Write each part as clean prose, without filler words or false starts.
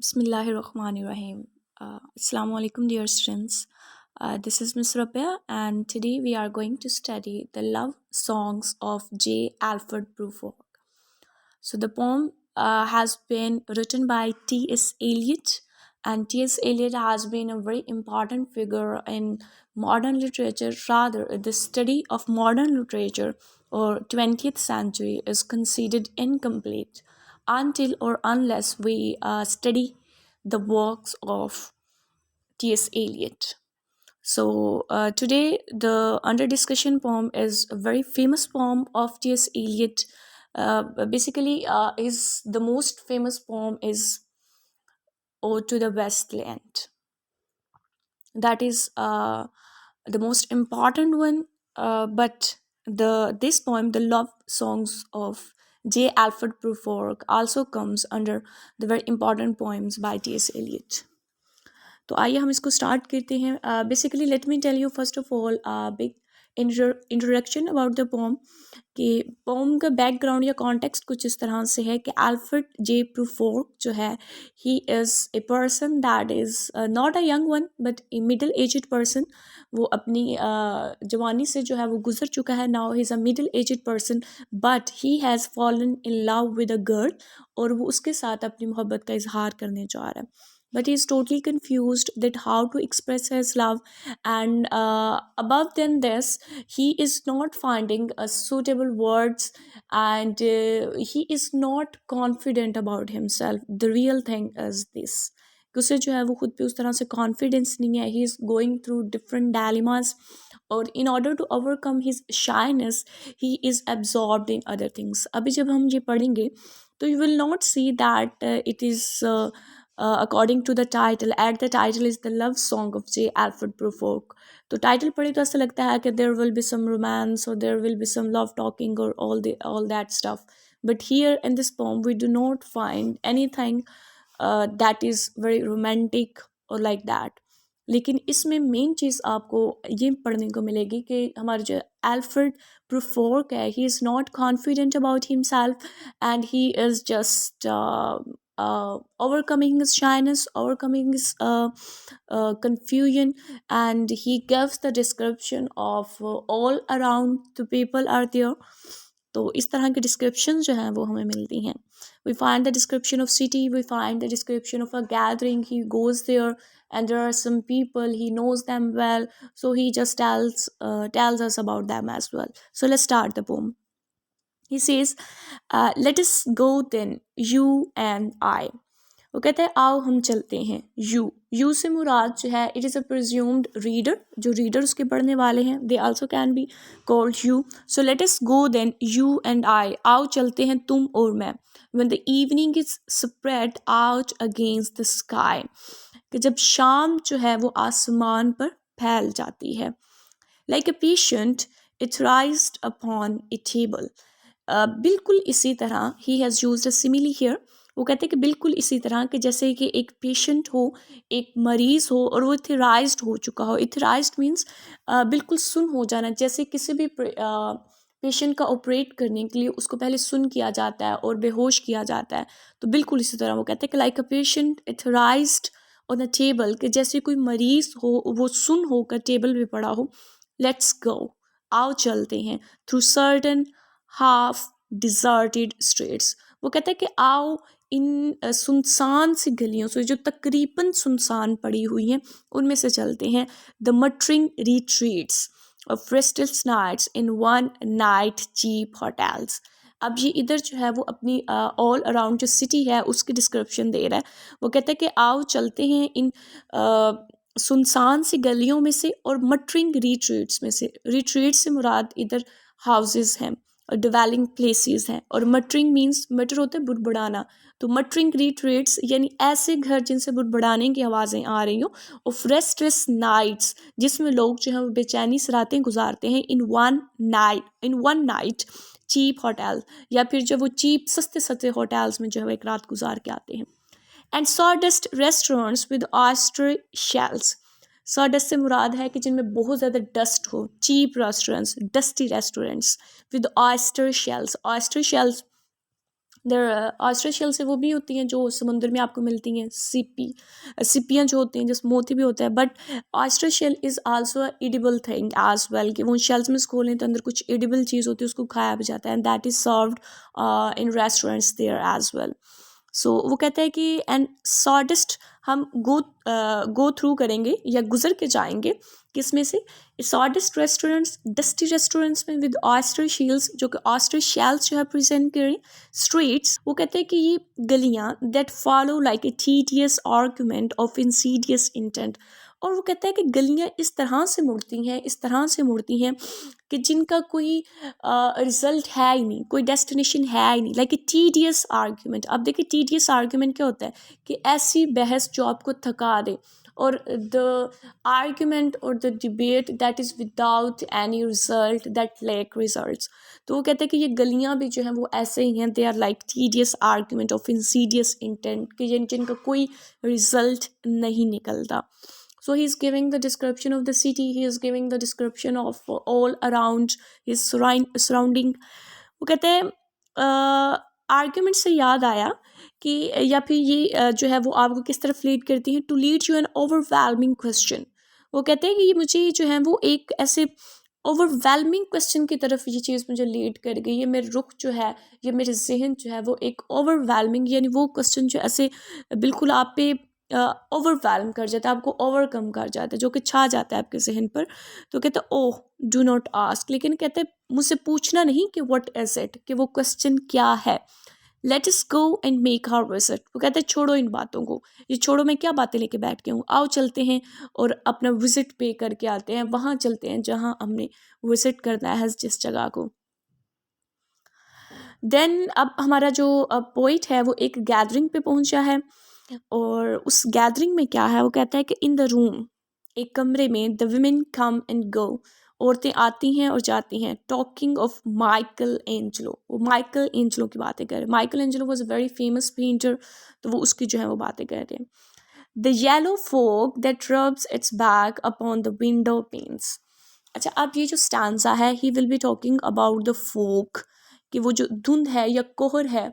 Bismillahirrahmanirrahim. Assalamu alaikum, dear students. This is Miss Rabia, and today we are going to study the love songs of J. Alfred Prufrock. So, the poem has been written by T.S. Eliot, and T.S. Eliot has been a very important figure in modern literature. Rather, the study of modern literature or 20th century is considered incomplete until or unless we study the works of T.S. Eliot. So today the under discussion poem is a very famous poem of T.S. Eliot. Basically, is the most famous poem is "Ode to the Westland." That is the most important one. But this poem, the love songs of J. Alfred Prufrock, also comes under the very important poems by T.S. Eliot. तो आइए हम इसको start करते हैं. Basically let me tell you first of all big introduction about the poem कि poem का background या context कुछ इस तरह से है कि अल्फ्रेड जे प्रूफोर्क जो है he is a person that is not a young one but a middle aged person. वो अपनी जवानी से जो है वो गुजर चुका है. Now he is a middle aged person but he has fallen in love with a girl और वो उसके साथ अपनी मोहब्बत का इजहार करने जा रहा है. But he's totally confused that how to express his love, and above than this he is not finding a suitable words, and he is not confident about himself. The real thing is this कि उसे जो है वो खुद पे उस तरह से कॉन्फिडेंस नहीं है. He is going through different dilemmas और in order to overcome his shyness he is absorbed in other things. अभी जब हम ये पढ़ेंगे तो you will not see that it is according to the title. At the title is the love song of J. Alfred Prufrock. तो title पढ़े तो ऐसा लगता है कि there will be some romance or there will be some love talking or all that stuff. But here in this poem we do not find anything that is very romantic or like that. लेकिन इसमें main चीज़ आपको ये पढ़ने को मिलेगी कि हमारे जो एल्फ्रेड प्रूफोर्क है he is not confident about himself and he is just overcoming his shyness, overcoming his confusion, and he gives the description of all around the people are there. तो इस तरह के डिस्क्रिप्शन जो हैं वो हमें मिलती हैं. We find the description of city, we find the description of a gathering. He goes there and there are some people, he knows them well, so he just tells us about them as well. So let's start the poem. He says, let us go then, you and I. वो कहते हैं आओ हम चलते हैं. You से मुराद जो है it is a presumed reader, जो रीडर उसके पढ़ने वाले हैं. They also can be called you. So let us go then you and I. आओ चलते हैं तुम और मैं. When the evening is spread out against the sky, कि जब शाम जो है वो आसमान पर फैल जाती है. Like a patient etherised upon a table. बिल्कुल इसी तरह ही has used a simile here. वो कहते हैं कि बिल्कुल इसी तरह कि जैसे कि एक पेशेंट हो, एक मरीज़ हो और वो इथराइज्ड हो चुका हो. इथराइज्ड मीन्स बिल्कुल सुन हो जाना. जैसे किसी भी पेशेंट का ऑपरेट करने के लिए उसको पहले सुन किया जाता है और बेहोश किया जाता है. तो बिल्कुल इसी तरह वो कहते हैं कि like a patient etherised on a table, कि जैसे कोई मरीज़ हो वो सुन होकर टेबल पे पड़ा हो. लेट्स गो, आओ चलते हैं. Through certain half deserted streets. वो कहता है कि आओ इन सुनसान सी गलियों से जो तकरीबन सुनसान पड़ी हुई हैं उनमें से चलते हैं. The muttering retreats of restless nights in one night cheap hotels. अब ये इधर जो है वो अपनी ऑल अराउंड जो सिटी है उसकी डिस्क्रिप्शन दे रहा है. वो कहता है कि आओ चलते हैं इन सुनसान सी गलियों में से और मटरिंग रिट्रीट्स में से. रिट्रीट से मुराद इधर हाउसेस हैं और डिवेलिंग प्लेसेस हैं. और मटरिंग मीन्स मटर होते हैं बुड़बुड़ाना. तो मटरिंग रिट्रीट्स यानी ऐसे घर जिनसे बुड़बुड़ाने की आवाज़ें आ रही हों. और रेस्टलेस नाइट्स जिसमें लोग जो हैं वो बेचैनी से रातें गुजारते हैं. In one night cheap hotel, या फिर जो वो चीप सस्ते सस्ते होटल्स में जो है वो एक रात गुजार के आते हैं. And sawdust restaurants with oyster shells. Sawdust से मुराद है कि जिनमें बहुत ज़्यादा डस्ट हो. Cheap restaurants, dusty restaurants with oyster shells. Oyster shells there oyster shell से वो भी होती हैं जो समुद्र में आपको मिलती हैं, सिपियाँ जो होती हैं, जिस मोती भी होता है, but oyster shell is also edible thing as well, कि वो शेल्स में खोलें तो अंदर कुछ एडिबल चीज़ होती है, उसको खाया भी जाता है, and that is served in restaurants there as well. So वो कहता है कि एंड सॉडिस्ट हम गो थ्रू करेंगे या गुजर के जाएंगे किस में से, सॉडिस्ट रेस्टोरेंट्स, डस्टी रेस्टोरेंट्स में विद ऑयस्टर शील्स, जो कि ऑयस्टर शेल्स जो है प्रेजेंट करें, स्ट्रीट्स. वो कहते हैं कि ये गलियां that follow like a tedious argument of insidious intent. और वो कहता है कि गलियां इस तरह से मुड़ती हैं, इस तरह से मुड़ती हैं कि जिनका कोई रिजल्ट है ही नहीं, कोई डेस्टिनेशन है ही नहीं, लाइक ए टीडियस आर्ग्यूमेंट. अब देखिए टीडियस आर्ग्यूमेंट क्या होता है, कि ऐसी बहस जो आपको थका दे, और द आर्ग्यूमेंट और the debate that is without any result, that lack results. तो वो कहते हैं कि ये गलियां भी जो हैं वो ऐसे ही हैं, they are like tedious argument of insidious intent, कि जिनका कोई रिजल्ट नहीं निकलता. So he's giving the description of the city, he is giving the description of all around his surrounding. वो कहते हैं आर्ग्यूमेंट से याद आया कि या फिर ये जो है वो आपको किस तरफ लीड करती है, to lead you an overwhelming question. वो कहते हैं कि ये मुझे जो है वो एक ऐसे ओवरवेलमिंग क्वेश्चन की तरफ ये चीज़ मुझे लीड कर गई. ये मेरे रुख जो है, ये मेरे जहन जो है वो एक ओवरवेलमिंग, यानी वो क्वेश्चन जो ऐसे बिल्कुल आप पे ओवरवेलम कर जाता है, आपको ओवरकम कर जाता है, जो कि छा जाता है आपके जहन पर. तो कहते हैं ओह डू नॉट आस्क, लेकिन कहते हैं मुझसे पूछना नहीं कि व्हाट इज इट, कि वो क्वेश्चन क्या है. Let us go and make our visit. वो कहते हैं छोड़ो इन बातों को, ये छोड़ो, मैं क्या बातें लेके बैठ के हूँ, आओ चलते हैं और अपना विजिट पे करके आते हैं, वहाँ चलते हैं जहाँ हमने विजिट करना है जिस जगह को. देन अब हमारा जो पोइट है वो एक गैदरिंग पे पहुंचा है, और उस गैदरिंग में क्या है, वो कहता है कि इन द रूम, एक कमरे में, the women come and go, औरतें आती हैं और जाती हैं, टॉकिंग ऑफ माइकल एंजलो. वो माइकल एंजलो की बातें कर रहे हैं. Michael Angelo was a very famous painter, तो वो उसकी जो है वो बातें कर रहे हैं. The yellow fog that rubs its back upon the window pens. अच्छा, अब ये जो स्टैंजा है, he will be talking about the fog, कि वो जो धुंध है या कोहर है,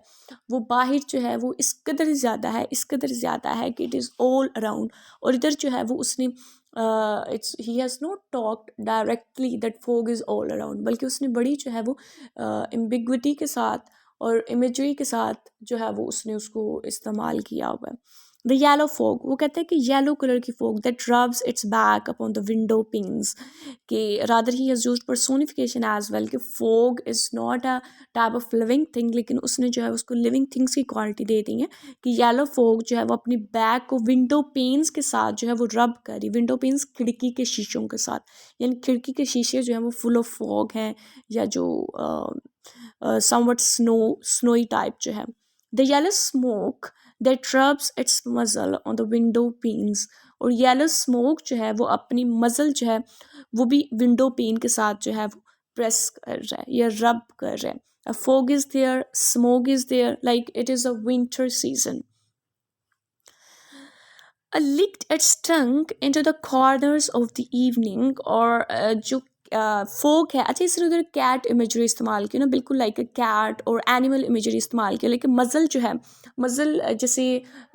वो बाहर जो है वो इस कदर ज़्यादा है, इस कदर ज़्यादा है कि इट इज़ ऑल अराउंड. और इधर जो है वो उसने it's he has not talked directly that fog is all around, बल्कि उसने बड़ी जो है वो एम्बिग्विटी के साथ और इमेजरी के साथ जो है वो उसने उसको इस्तेमाल किया हुआ है. द येलो फोग, वो कहते हैं कि येलो कलर की fog that rubs its back upon the window panes, कि rather he has used personification as well, कि fog is not a type of living thing, लेकिन उसने जो है उसको लिविंग थिंग्स की क्वालिटी दे दी है, कि येलो फोग जो है वो अपनी बैक को विंडो पेन्स के साथ जो है वो रब करी. विंडो पेन्स खिड़की के शीशों के साथ, यानी खिड़की के शीशे जो हैं वो फुल ऑफ फॉग हैं, या जो समवट स्नोई टाइप जो है. The yellow smoke that rubs it's मजल ऑन द विंडो पेन्स, और येलो स्मोक जो है वो अपनी मजल जो है वो भी विंडो पेन के साथ जो है वो प्रेस कर रहा है या रब कर रहा है. A fog is there, smoke is there, like it is a winter season. A licked its tongue into the corners of the evening, और जो फोक है, अच्छा इसने उधर कैट इमेजरी इस्तेमाल की ना, बिल्कुल लाइक अ कैट, और एनिमल इमेजरी इस्तेमाल किया, लेकिन मज़ल जो है, मज़ल जैसे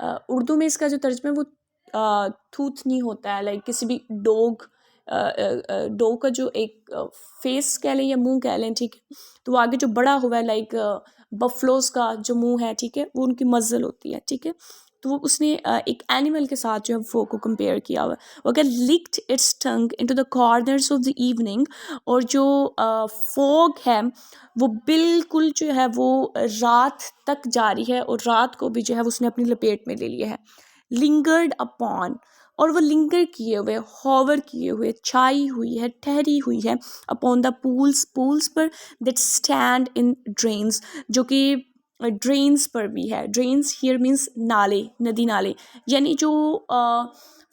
उर्दू में इसका जो तर्जमा है वो थूथ नहीं होता है, लाइक किसी भी डॉग डॉग का जो एक फेस कह लें या मुंह कह लें, ठीक है, तो वो आगे जो बड़ा हुआ है, लाइक बफलोज का जो मुंह है, ठीक है, वो उनकी मज़ल होती है, ठीक है. तो वो उसने एक एनिमल के साथ जो है फोक को कंपेयर किया हुआ है. वो अगर licked its tongue into the corners of the evening, और जो फोग है वो बिल्कुल जो है वो रात तक जारी है, और रात को भी जो है वो उसने अपनी लपेट में ले लिया है. लिंगर्ड अपॉन, और वो लिंगर किए हुए, हॉवर किए हुए, छाई हुई है, ठहरी हुई है, अपॉन द पूल्स, पूल्स पर, दैट स्टैंड इन ड्रेन्स, जो कि ड्रेन्स पर भी है. ड्रेन्स हियर मीन्स नाले, नदी नाले, यानी जो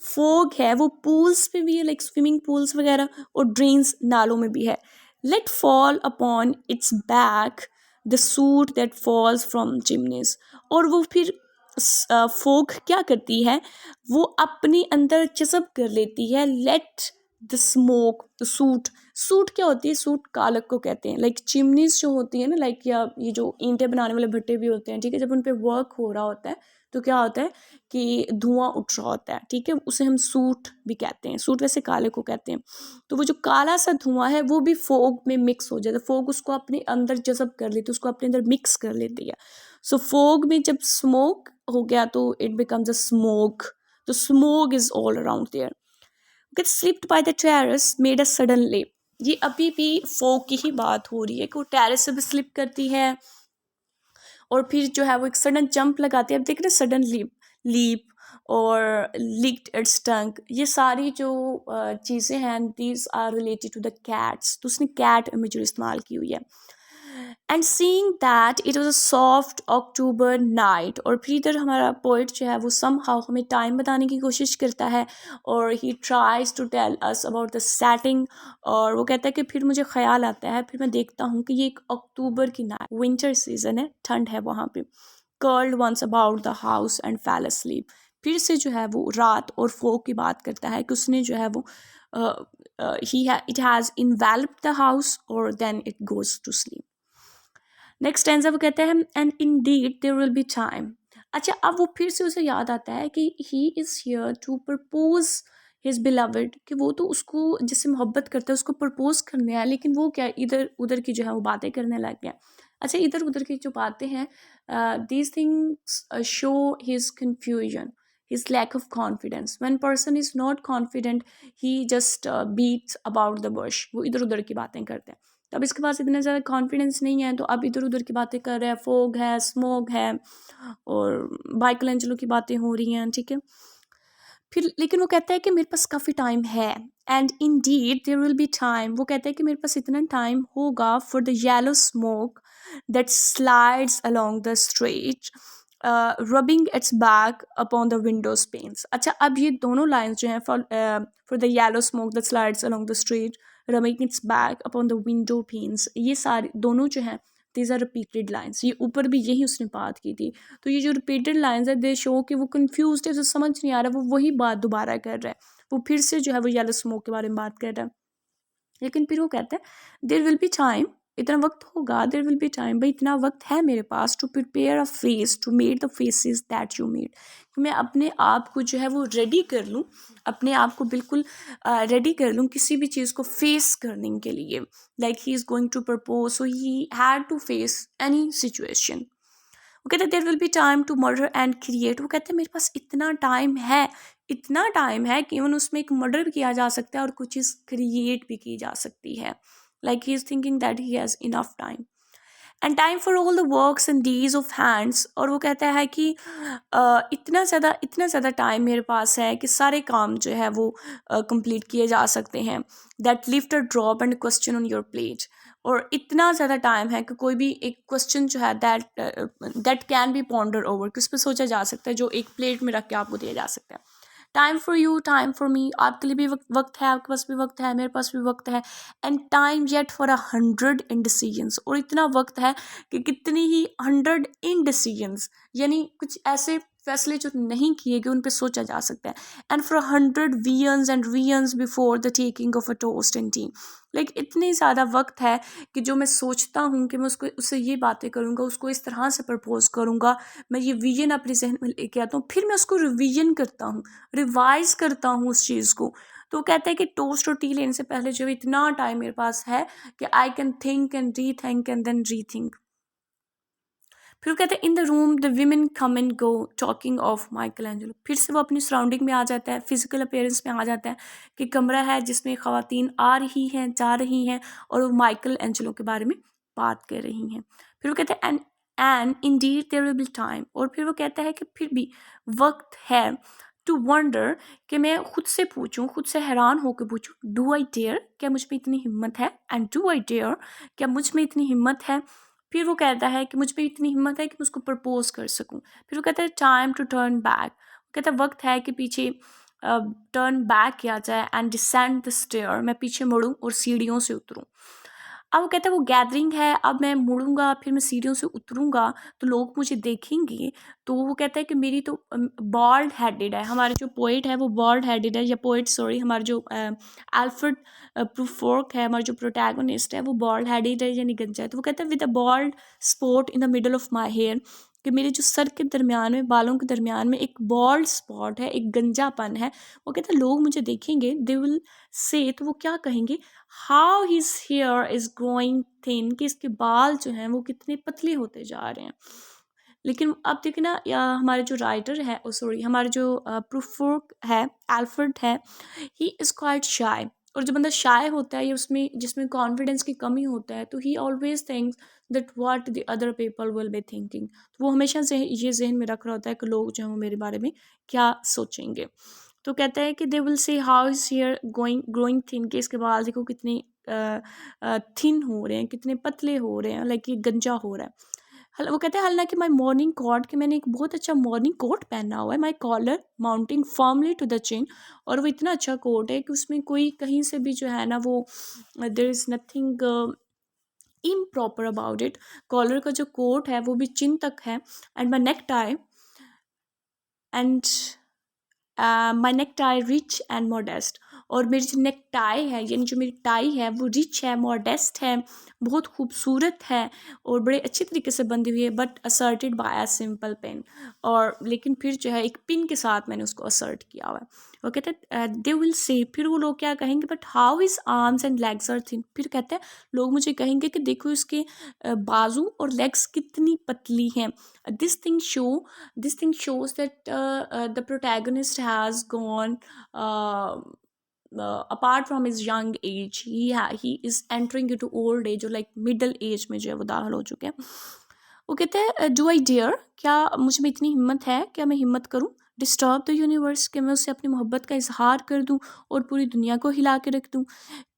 फोग है वो पूल्स पे भी है, लाइक स्विमिंग पूल्स वगैरह, और ड्रेन्स नालों में भी है. Let fall upon its back the soot that falls from chimneys, और वो फिर फोग क्या करती है, वो अपने अंदर जज़ब कर लेती है. Let the smoke, the suit. Suit क्या होती है? सूट कालक को कहते हैं। लाइक चिमनीज जो होती है ना, लाइक या ये जो ईंटें बनाने वाले भट्टे भी होते हैं, ठीक है, जब उन पे वर्क हो रहा होता है तो क्या होता है कि धुआं उठ रहा होता है, ठीक है, उसे हम सूट भी कहते हैं। सूट वैसे काले को कहते हैं। तो वो जो काला सा धुआं है वो भी फोग में मिक्स हो जाता है। फोग उसको अपने अंदर जज़ब कर लेती है, उसको अपने अंदर मिक्स कर लेती है। सो फोग में जब स्मोक हो गया तो इट बिकम्स अ स्मोक। तो smoke is all around there. Get slipped by the terrace made a sudden leap। ये अभी भी फोक की ही बात हो रही है कि वो टेरेस से भी स्लिप करती है और फिर जो है वो एक सडन जंप लगाती है। अब देख रहे सडन लीप, लीप और लिक्ड इट्स टंग, ये सारी जो चीज़ें हैं these are related to the cats. तो उसने कैट इमेजरी इस्तेमाल की हुई है। And seeing that it was a soft October night. और फिर इधर हमारा पोइट जो है वो समहाउ हमें टाइम बताने की कोशिश करता है और he tries to tell us about the setting. और वो कहता है कि फिर मुझे ख्याल आता है, फिर मैं देखता हूँ कि ये एक अक्टूबर की नाइट, विंटर सीजन है, ठंड है वहाँ पे। Curled once about the house and fell asleep। फिर से जो है वो रात और फोक की बात करता है कि उसने जो है वो it has enveloped the house और then it goes to sleep. Next stanza वो कहता है and indeed there will be time. अच्छा, अब वो फिर से उसे याद आता है कि he is here to propose his beloved, कि वो तो उसको जिससे मोहब्बत करता है उसको प्रपोज करने आया, लेकिन वो क्या इधर उधर की जो है वो बातें करने लग गया। अच्छा, इधर उधर की जो बातें हैं, these things show his confusion, his lack of confidence। when person is not confident he just beats about the bush। वो इधर उधर की बातें करते हैं। तो अब इसके पास इतना ज़्यादा कॉन्फिडेंस नहीं है तो अब इधर उधर की बातें कर रहे हैं, फोग है, स्मोक है और माइकल की बातें हो रही हैं, ठीक है। फिर लेकिन वो कहता है कि मेरे पास काफ़ी टाइम है। And indeed there will be time. वो कहता है कि मेरे पास इतना टाइम होगा for the yellow smoke that slides along the street rubbing its back upon the windows panes. अच्छा, अब ये दोनों लाइन्स जो हैं for the yellow smoke that slides along the street rubbing its back upon the window panes, ये सारे दोनों जो हैं दीज आर रिपीटेड लाइन्स। ये ऊपर भी यही उसने बात की थी। तो ये जो रिपीटेड लाइन्स है दे शो कि वो कंफ्यूज है, उसे समझ नहीं आ रहा, वो वही बात दोबारा कर रहा है। वो फिर से जो है वो येलो स्मोक के बारे में बात कर रहा है। लेकिन फिर वो कहता है देर विल बी टाइम, इतना वक्त होगा, देर विल बी टाइम, भाई इतना वक्त है मेरे पास to prepare a face to made the faces that you made, कि मैं अपने आप को जो है वो रेडी कर लूँ, अपने आप को बिल्कुल रेडी कर लूँ किसी भी चीज़ को फेस करने के लिए। Like he is going to propose so he had to face any situation. वो कहते हैं there will be time to murder and create. वो कहते हैं मेरे पास इतना टाइम है, इतना टाइम है कि इवन उसमें एक मर्डर भी किया जा सकता है और कुछ चीज़ क्रिएट भी की जा सकती है। Like he is thinking that he has enough time and time for all the works and days of hands. और वो कहता है कि इतना ज़्यादा टाइम मेरे पास है कि सारे काम जो है वो कंप्लीट किए जा सकते हैं। That lift a drop and question on your plate. और इतना ज़्यादा टाइम है कि कोई भी एक क्वेश्चन जो है that can be ponder over, कि उस पर सोचा जा सकता है, जो एक प्लेट में रख के आपको दिया जा सकता है। Time for you, time for me, आपके लिए भी वक्त है, आपके पास भी वक्त है, मेरे पास भी वक्त है। And time yet for 100 इनडिसीजन्स। और इतना वक्त है कि कितनी ही 100 इनडिसीजन्स, यानी कुछ ऐसे फैसले जो नहीं किए गए उन पे सोचा जा सकता है। And for 100 visions and revisions before the taking of a toast and tea. Like इतनी ज़्यादा वक्त है कि जो मैं सोचता हूँ कि मैं उसको उससे ये बातें करूँगा, उसको इस तरह से प्रपोज करूँगा, मैं ये विजन अपने जहन में लेके आता हूँ, फिर मैं उसको रिविजन करता हूँ, रिवाइज करता हूँ उस चीज़ को। तो वो कहता है कि टोस्ट और टी लेने से पहले जो इतना टाइम मेरे पास है कि I can think and re think and then री थिंक। फिर वो कहते हैं in the room the women come and go talking of Michael Angelo. फिर से वो अपनी सराउंडिंग में आ जाता है, फिजिकल अपीयरेंस में आ जाता है कि कमरा है जिसमें ख़वातीन आ रही हैं, जा रही हैं और वो माइकल एंजेलो के बारे में बात कर रही हैं। फिर वो कहते हैं and indeed there will be time. और फिर वो कहता है कि फिर भी वक्त है टू वंडर, कि मैं खुद से पूछूं, खुद से हैरान होकर पूछूं, डू आई डेयर, क्या मुझ में इतनी हिम्मत है, एंड डू आई डेयर, क्या मुझ में इतनी हिम्मत है। फिर वो कहता है कि मुझ में इतनी हिम्मत है कि मैं उसको प्रपोज कर सकूं। फिर वो कहता है टाइम टू टर्न बैक। वो कहता है वक्त है कि पीछे टर्न बैक किया जाए एंड डिसेंड द स्टेयर, मैं पीछे मुड़ूं और सीढ़ियों से उतरूं। अब वो कहता है वो गैदरिंग है, अब मैं मुड़ूंगा, फिर मैं सीढ़ियों से उतरूंगा तो लोग मुझे देखेंगे। तो वो कहता है कि मेरी तो बॉल्ड हेडेड है, हमारे जो पोइट है वो बॉल्ड हेडेड है, या पोइट सॉरी, हमारे जो एल्फ्रेड प्रूफोर्क है, हमारा जो प्रोटैगोनिस्ट है वो बॉल्ड हेडेड है यानी गंजा है। तो वो कहता है with a bald spot in the middle of my hair, कि मेरे जो सर के दरमियान में, बालों के दरमियान में एक बॉल्ड स्पॉट है, एक गंजापन है। वो कहता है लोग मुझे देखेंगे, दे विल से, तो वो क्या कहेंगे, how his here is growing thin, कि इसके बाल जो हैं वो कितने पतले होते जा रहे हैं। लेकिन अब देखिए ना, हमारे जो राइटर है, सॉरी, हमारे जो प्रूफोर्क है, एल्फ्रेड है, ही इज़ क्वाइट शाय। और जो बंदा शाय होता है या उसमें जिसमें कॉन्फिडेंस की कमी होता है, तो ही always thinks that what the other people will be thinking. तो वो हमेशा से ये जहन में रख रहा होता है कि लोग जो हैं वो मेरे बारे में क्या सोचेंगे। तो कहता है कि they will say how is here going growing thin, कि इसके बाल देखो कितने थिन हो रहे हैं, कितने पतले हो रहे हैं, लाइक ये गंजा हो रहा है। वो कहते हैं हालांकि माई मॉर्निंग कोट, कि मैंने एक बहुत अच्छा मॉर्निंग कोट पहना हुआ है, my collar mounting firmly to the chin, और वो इतना अच्छा कोट है कि उसमें कोई कहीं से भी जो है ना वो there is nothing improper about it. Collar का जो कोट है वो भी चिन तक है, and my necktie and my necktie rich and modest, और मेरी जो नेक टाई है यानी जो मेरी टाई है वो रिच है, मॉडेस्ट है, बहुत खूबसूरत है और बड़े अच्छे तरीके से बंधी हुई है, but asserted by a simple pin, और लेकिन फिर जो है एक पिन के साथ मैंने उसको असर्ट किया हुआ है। वो कहते हैं दे विल से, फिर वो लोग क्या कहेंगे, but how is arms and legs are thin, फिर कहते हैं लोग मुझे कहेंगे कि देखो इसके बाजू और लेग्स कितनी पतली हैं। This thing show this thing shows that the protagonist has gone apart from his young age, he is entering into old age, or like middle age में जो है वो दाखिल हो चुके हैं। वो कहते हैं डू आई डेयर, क्या मुझ में इतनी हिम्मत है, क्या मैं हिम्मत करूं, डिस्टर्ब द यूनिवर्स, कि मैं उससे अपनी मोहब्बत का इजहार कर दूं और पूरी दुनिया को हिला के रख दूं।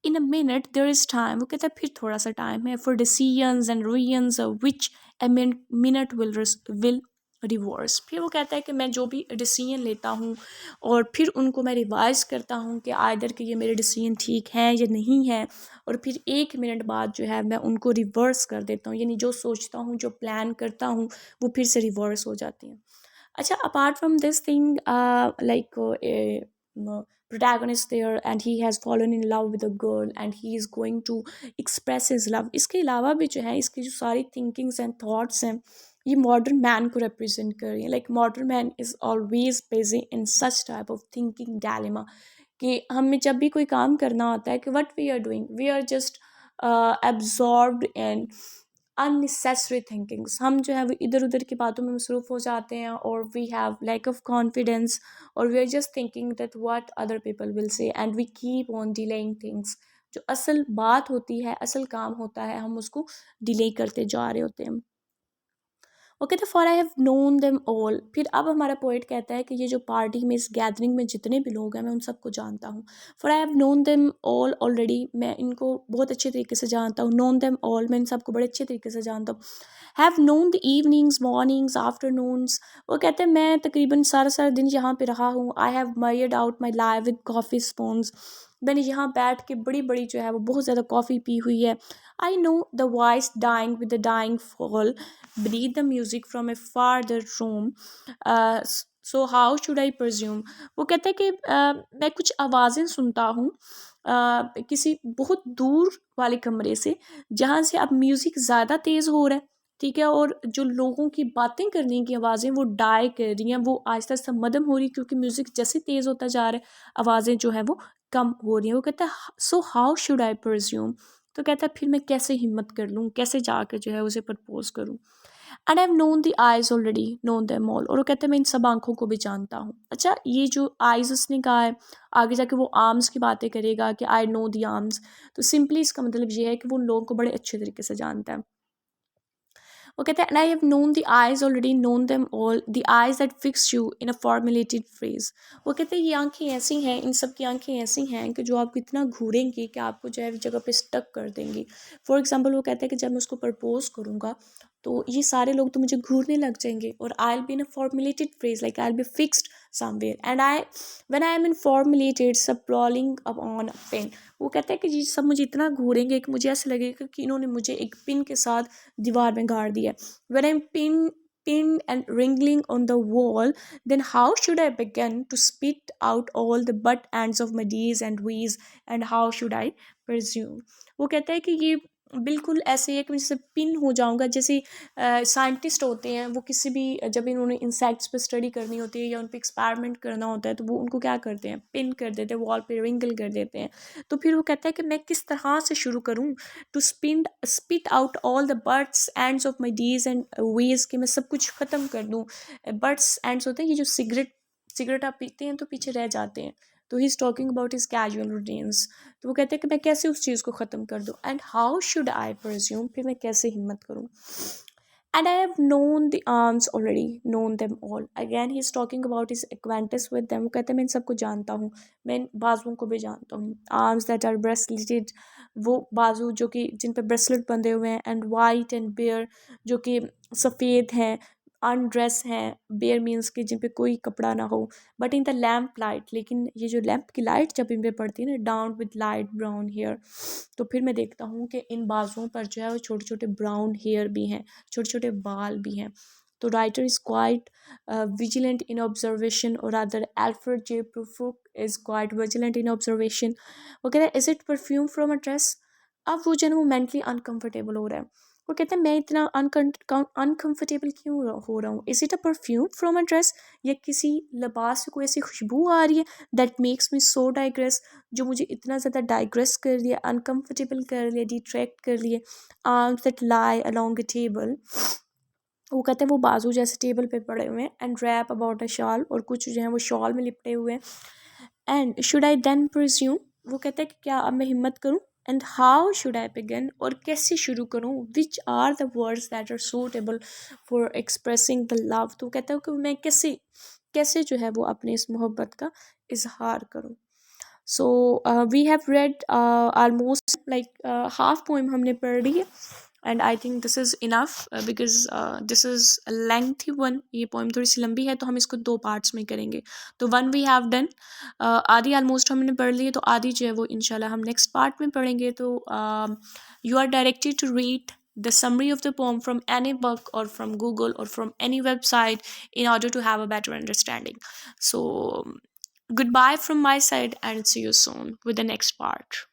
In a minute there is time, वो कहता है फिर थोड़ा सा टाइम है, for decisions and ruins which a minute will reverse. फिर वो कहता है कि मैं जो भी डिसीजन लेता हूँ और फिर उनको मैं रिवाइज़ करता हूँ कि आइदर कि ये मेरे डिसीजन ठीक हैं या नहीं है, और फिर 1 मिनट बाद जो है मैं उनको रिवर्स कर देता हूँ, यानी जो सोचता हूँ, जो प्लान करता हूँ, वो फिर से रिवर्स हो जाती हैं। अच्छा, apart from this thing, like protagonist there and he has fallen in love with a girl and he is going to express his love, इसके अलावा भी जो है इसकी जो सारी थिंकिंग्स एंड थॉट्स हैं ये मॉडर्न मैन को रिप्रेजेंट कर रही है। Like modern man is always busy in such type of thinking dilemma, कि हमें जब भी कोई काम करना होता है कि what we are doing, we are just absorbed in unnecessary thinkings, हम जो है वो इधर उधर की बातों में मसरूफ़ हो जाते हैं, और we have lack of confidence, और we are just thinking that what other people will say, and we keep on delaying things. जो असल बात होती है, असल काम होता है, हम उसको डिले करते जा रहे होते हैं। वो कहते for I have known them all, फिर अब हमारा पोइट कहता है कि ये जो पार्टी में, इस गैदरिंग में जितने भी लोग हैं मैं उन सबको जानता हूँ। For I have known them all already, मैं इनको बहुत अच्छे तरीके से जानता हूँ। नोन देम ऑल, मैं इन सबको बड़े अच्छे तरीके से जानता हूँ। Have known the evenings, mornings, afternoons, वो कहते हैं मैं तकरीबन सारा सारा दिन यहाँ पे रहा हूँ। I have मयर्ड out my life with coffee spoons, मैंने यहाँ बैठ के बड़ी बड़ी जो है वो बहुत ज़्यादा कॉफ़ी पी हुई है। I know the voice dying with the dying fall, breathe the music from a farther room, so how should I presume। वो कहता है कि मैं कुछ आवाज़ें सुनता हूँ किसी बहुत दूर वाले कमरे से, जहाँ से अब म्यूज़िक ज़्यादा तेज़ हो रहा है, ठीक है, और जो लोगों की बातें करने की आवाज़ें वो डाई कर रही हैं, वो आहिस्ता आहिस्ता मदम हो रही है, क्योंकि म्यूज़िक जैसे तेज़ होता जा रहा है आवाज़ें जो है वो कम हो रही हैं। वो कहता है so how should I presume, तो कहता है फिर मैं कैसे हिम्मत कर लूँ, कैसे जाकर जो है उसे प्रपोज करूँ। And I have known the eyes already, known them all, और वो कहते हैं मैं इन सब आँखों को भी जानता हूँ। अच्छा, ये जो आइज़ उसने कहा है, आगे जाके वो आर्म्स की बातें करेगा कि आई नो द आर्म्स, तो सिंपली इसका मतलब ये है कि वो उन लोगों को बड़े अच्छे तरीके से जानता है। वो कहते हैं and I have known the eyes already, known them all, the eyes that fix you in a formulated phrase. वो कहते हैं ये आंखें ऐसी हैं, इन सब की आंखें ऐसी हैं कि जो आपको इतना घूरेंगी कि आपको जो है जगह पे स्टक कर देंगी। फॉर एग्जाम्पल वो कहते हैं कि जब मैं उसको प्रपोज करूँगा तो ये सारे लोग तो मुझे घूरने लग जाएंगे, और I will be in a formulated phrase, like I will be fixed somewhere, and I when I am in formulated sprawling on a pen. वो कहता है कि जी सब मुझे इतना घूरेंगे कि मुझे ऐसा लगेगा कि इन्होंने मुझे एक पिन के साथ दीवार में गाड़ दिया। When I M pinned and wriggling on the wall, then how should I begin to spit out all the butt ends of my D's and V's, and how should I presume? वो कहता है कि ये बिल्कुल ऐसे है कि मैं जैसे पिन हो जाऊंगा, जैसे साइंटिस्ट होते हैं वो किसी भी जब इन्होंने इंसेक्ट्स पे स्टडी करनी होती है या उन पे एक्सपेरिमेंट करना होता है तो वो उनको क्या करते हैं, पिन कर देते हैं, वॉल पे रिंगल कर देते हैं। तो फिर वो कहता है कि मैं किस तरह से शुरू करूँ to spit out all the birds ends of my days and ways, कि मैं सब कुछ ख़त्म कर दूँ। बर्ड्स एंड्स होते हैं ये जो सिगरेट आप पीते हैं तो पीछे रह जाते हैं, तो he is talking about his casual routines. तो वो कहते हैं कि मैं कैसे उस चीज़ को ख़त्म कर दूँ, एंड हाउ शुड आई परज्यूम, फिर मैं कैसे हिम्मत करूँ। And I have known the arms already, known them all. Again, he is talking about his acquaintance with them. वो कहते हैं मैं इन सबको जानता हूँ, मैं इन बाजुओं को भी जानता हूँ। Arms that are braceleted, वो बाजू जो कि जिन पे ब्रेसलेट बंधे हुए हैं, and white and bare, जो कि सफ़ेद हैं, अनड्रेस हैं, बेयर मीन्स कि जिन पे कोई कपड़ा ना हो, but in the lamp light, लेकिन ये जो लैम्प की लाइट जब इन पे पड़ती है ना, down with light brown hair, तो फिर मैं देखता हूँ कि इन बाजुओं पर जो है वो छोटे छोटे ब्राउन हेयर भी हैं, छोटे छोटे बाल भी हैं। तो writer is quite vigilant in observation, और other Alfred J Prufrock is quite vigilant in observation. वो कहते हैं is it perfume from a dress. अब वो जो है वो मेंटली अनकम्फर्टेबल हो रहा है। वो कहते हैं मैं इतना अनकम्फर्टेबल क्यों हो रहा हूँ, is it a perfume from a dress, या किसी लिबास से कोई ऐसी खुशबू आ रही है that makes me so digress, जो मुझे इतना ज़्यादा डाइग्रेस कर लिया, अनकम्फर्टेबल कर लिया, डिट्रैक्ट कर लिए। Arms that lie along a table, वो कहते हैं वो बाजू जैसे टेबल पे पड़े हुए हैं, and wrap about a shawl, और कुछ जो हैं वो शॉल में लिपटे हुए हैं। And should I then presume, वो कहता है कि क्या अब मैं हिम्मत करूँ, and how should I begin, और कैसे शुरू करूँ, which are the words that are suitable for expressing the love. तो कहता है कि मैं कैसे कैसे जो है वो अपने इस मोहब्बत का इजहार करूँ। So we have read almost like half poem हमने पढ़ ली है, and I think this is enough because this is a lengthy one. ये पोइम थोड़ी सी लंबी है तो हम इसको दो पार्ट्स में करेंगे। तो वन वी हैव डन, आधी ऑलमोस्ट हमने पढ़ ली है, तो आधी जो है वो इंशाल्लाह हम नेक्स्ट पार्ट में पढ़ेंगे। तो you are directed to read the summary of the poem from any book or from Google or from any website in order to have a better understanding. So goodbye from my side, and see you soon with the next part.